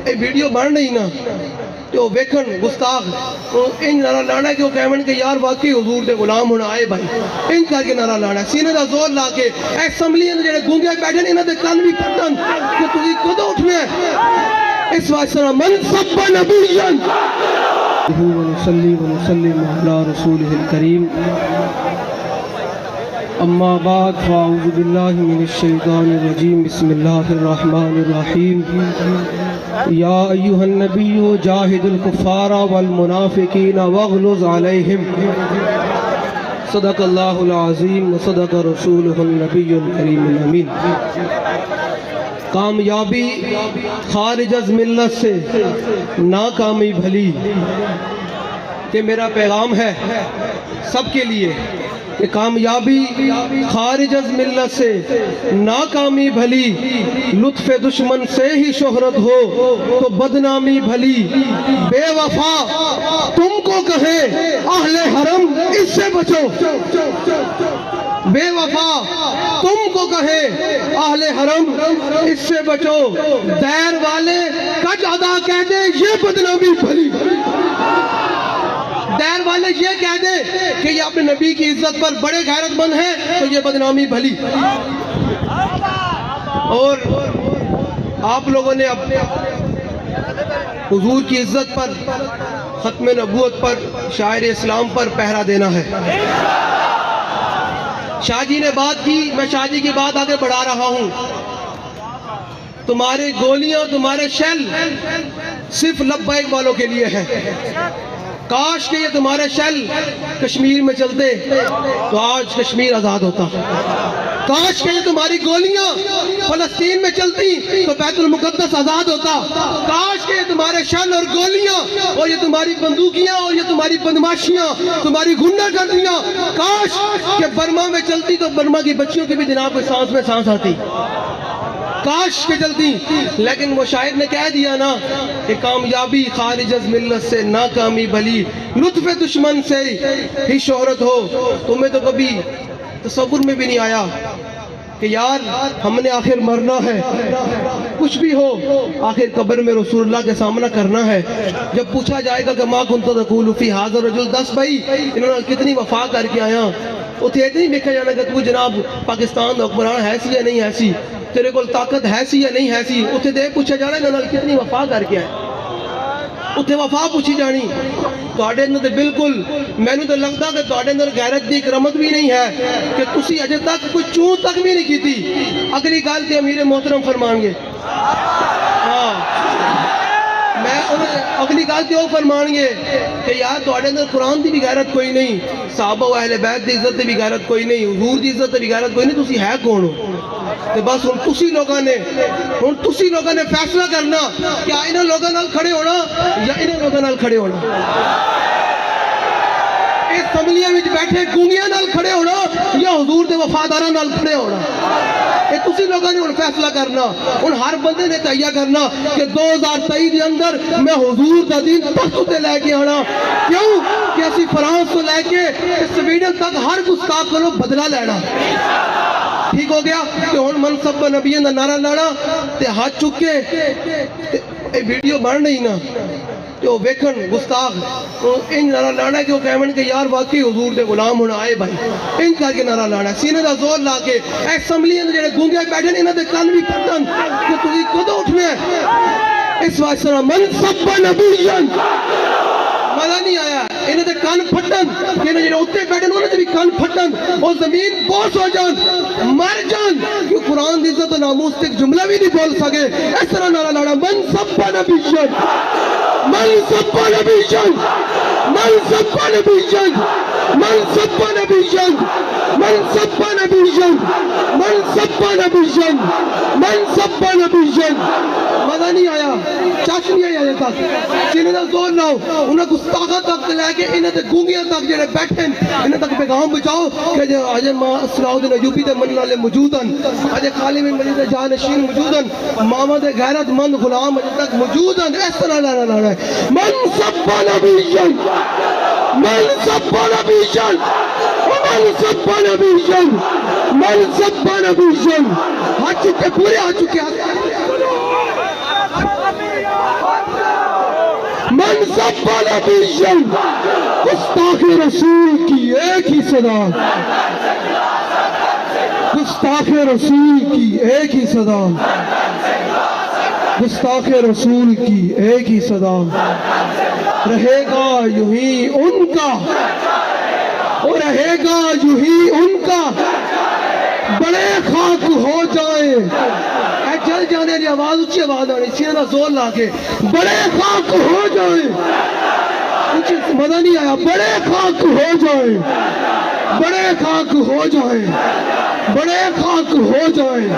یہ ویڈیو بن رہی نا تو ویکھن گستاخ ان نعرہ لانا ہے کہ وہ کہمن کہ یار واقعی حضور دے غلام ہونا آئے بھائی ان کر کے نعرہ لانا ہے سینے دا زور لا کے اسمبلی اندر جڑے گونگے بیٹھے انہاں دے کان بھی پھٹن کہ تسی کدوں اٹھنا ہے اس واسطے من سب نبیاں ونصلی ونسلم علی رسولہ الکریم اما بعد فاعوذ باللہ من الشیطان الرجیم بسم اللہ الرحمن الرحیم یا ایہا النبی جاہد الکفار والمنافقین واغلظ علیہم صدق اللہ العظیم وصدق رسولہ النبی الکریم الامین کامیابی خارج از ملت سے ناکامی بھلی کہ میرا پیغام ہے سب کے لیے کہ کامیابی خارج از ملت سے ناکامی بھلی لطف دشمن سے ہی شہرت ہو تو بدنامی بھلی بے وفا تم کو کہے اہل حرم اس سے بچو بے وفا تم کو کہے اہل حرم اس سے بچو دیر والے کج ادا کہہ دے یہ بدنامی بھلی دیر والے یہ کہہ دے کہ یہ اپنے نبی کی عزت پر بڑے غیرت مند ہیں تو یہ بدنامی بھلی اور آپ لوگوں نے اپنے حضور کی عزت پر ختم نبوت پر شاعر اسلام پر پہرا دینا ہے شاہ جی نے بات کی میں شاہ جی کی بات آگے بڑھا رہا ہوں تمہارے گولیاں تمہارے شیل صرف لبیک والوں کے لیے ہے کاش کہ یہ تمہارے شیل کشمیر میں چلتے تو آج کشمیر آزاد ہوتا کاش کہ یہ تمہاری گولیاں فلسطین میں چلتی تو بیت المقدس آزاد ہوتا کاش کہ یہ تمہارے شیل اور گولیاں اور یہ تمہاری بندوقیاں اور یہ تمہاری بدماشیاں تمہاری گنڈا گردیاں کاش کہ برما میں چلتی تو برما کی بچیوں کی بھی جناب کو سانس میں سانس آتی کاش کے جلدی لیکن وہ شاعر نے کہہ دیا نا کہ کامیابی خارج از ملت سے ناکامی بھلی لطف دشمن سے ہی شہرت ہو تمہیں تو کبھی تصور میں بھی نہیں آیا کہ یار ہم نے آخر مرنا ہے کچھ بھی ہو آخر قبر میں رسول اللہ کے سامنا کرنا ہے جب پوچھا جائے گا کہ ما کنت تقول فی ھذا الرجل 10 بھائی انہوں نے کتنی وفا کر کے آیا اتنے نہیں دیکھا جانا کہ تو جناب پاکستان کا حکمران ہے سی یا نہیں ہے سی تیرے کو طاقت ہے سی یا نہیں ہے سی اتنے دے پوچھا جانا انہوں نے کتنی وفا کر کے آئے اتنے وفا پوچھی جانی تواڈے اندر بالکل میں نے تو لگتا کہ تواڈے اندر غیرت دی کرامت بھی نہیں ہے کہ تسی اجے تک کوئی چون تک بھی نہیں کیتی اگلی گل تے امیر محترم فرمان گے ہاں میں اگلی گل تے وہ فرمان گے کہ یار تواڈے اندر قرآن دی بھی غیرت کوئی نہیں صحابہ و اہل بیت دی عزت دی بھی غیرت کوئی نہیں حضور دی عزت دی بھی غیرت کوئی نہیں تسی ہے کون ہو تو بس ہن تسی لوگوں نے فیصلہ کرنا کیا انہاں لوگوں نال کھڑے ہونا یا انہاں لوگوں نال کھڑے ہونا اس اسمبلیاں وچ بیٹھے گونگیاں نال کھڑے ہونا یا حضور دے وفاداراں نال کھڑے ہونا یہ تسی لوگوں نے ہن فیصلہ کرنا ہن ہر بندے نے تہیہ کرنا کہ 2023 دے اندر میں حضور دا دین تخت تے لے کے آنا کیوں کہ اسی فرانس تو لے کے سویڈن تک ہر گستاخ کولوں بدلہ لینا ٹھیک ہو گیا کہ ہن منصب نبیوں دا نعرہ لانا تے ہاتھ چک کے اے ویڈیو بن رہی نا تو ویکھن گستاخ ان نعرہ لانا ہے کہ وہ کہمن کہ یار واقعی حضور دے غلام ہونا آئے بھائی ان کر کے نعرہ لانا ہے سینے دا زور لا کے اسمبلی اندر جڑے گونگے بیٹھے انہاں دے کان بھی پھٹن کہ تسی کدوں اٹھنا ہے اس واسطے من سب نبیاں مزہ نہیں آیا انہیں دے کان پھٹن کہ انہیں جنہیں اتنے بیٹھن انہیں دے بھی کان پھٹن اور زمین بوس ہو جان مر جان کہ قرآن دی عزت و ناموس تک جملہ بھی نہیں بول سکے اس طرح نعرہ لانا من سب نبیاں من سب نبیاں من سب نبیاں من سب نبیاں من سب نبیاں من سب نبیاں من سب نبیاں مزہ نہیں آیا چاش نہیں آیا یہ تک جنہیں دا زور لاؤ انہیں گستاخہ تک لے کے انہیں تے گونگیاں تک جڑے بیٹھیں انہیں تک پیغام بچاؤ کہ جو آجن ماں صلاح الدین ایوبی دے منن والے موجودن آج خالم مجید جانشین موجودن محمد غیرت مند غلام اجے تک موجودن اس طرح لانا ہے من سب نبیاں من سب نبیاں من سب نبیاں من سب نبیاں ہاتھ چکے پورے ہاتھ چکے من سب نبیا گستاخ رسول کی ایک ہی صدا گستاخ رسول کی ایک ہی صدا گستاخ رسول کی ایک ہی صدا رہے گا یوں ہی ان کا اور رہے گا یوں ہی ان کا بڑے خاک ہو جائیں اے جل جانے کی آواز اچھی آواز آنی سینہ زور لا کے بڑے خاک ہو جائیں کچھ مزہ نہیں آیا بڑے خاک ہو جائیں بڑے خاک ہو جائیں بڑے خاک ہو جائیں